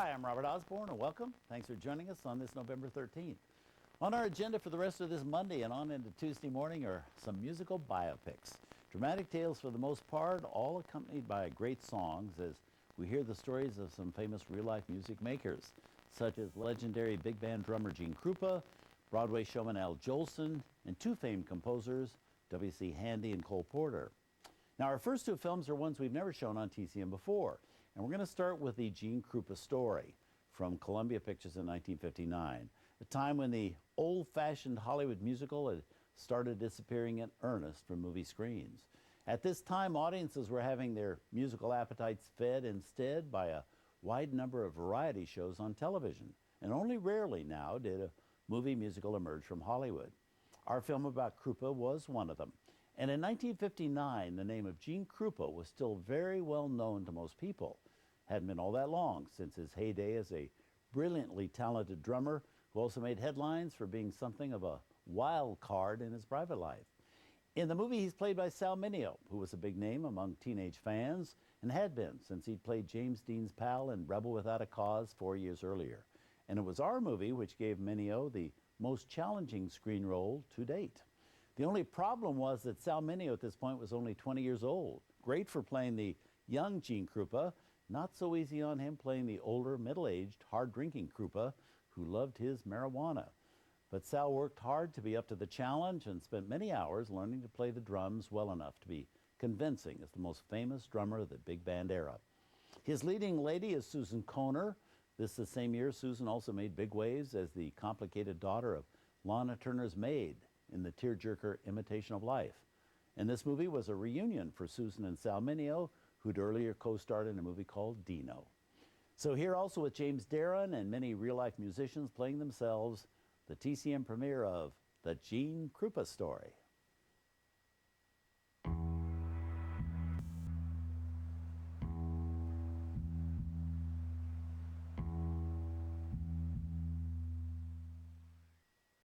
Hi, I'm Robert Osborne, and welcome. Thanks for joining us on this November 13th. On our agenda for the rest of this Monday and on into Tuesday morning are some musical biopics. Dramatic tales for the most part, all accompanied by great songs as we hear the stories of some famous real-life music makers, such as legendary big band drummer Gene Krupa, Broadway showman Al Jolson, and two famed composers, W.C. Handy and Cole Porter. Now, our first two films are ones we've never shown on TCM before, and we're going to start with the Gene Krupa story from Columbia Pictures in 1959, a time when the old-fashioned Hollywood musical had started disappearing in earnest from movie screens. At this time, audiences were having their musical appetites fed instead by a wide number of variety shows on television, and only rarely now did a movie musical emerge from Hollywood. Our film about Krupa was one of them. And in 1959, the name of Gene Krupa was still very well known to most people. Hadn't been all that long since his heyday as a brilliantly talented drummer who also made headlines for being something of a wild card in his private life. In the movie, he's played by Sal Mineo, who was a big name among teenage fans and had been since he'd played James Dean's pal in Rebel Without a Cause 4 years earlier. And it was our movie which gave Mineo the most challenging screen role to date. The only problem was that Sal Mineo at this point was only 20 years old. Great for playing the young Gene Krupa, not so easy on him playing the older, middle-aged, hard-drinking Krupa who loved his marijuana. But Sal worked hard to be up to the challenge and spent many hours learning to play the drums well enough to be convincing as the most famous drummer of the big band era. His leading lady is Susan Kohner. This is the same year Susan also made big waves as the complicated daughter of Lana Turner's maid in the tearjerker Imitation of Life. And this movie was a reunion for Susan and Sal Mineo, who'd earlier co-starred in a movie called Dino. So here also with James Darren and many real-life musicians playing themselves, the TCM premiere of The Gene Krupa Story.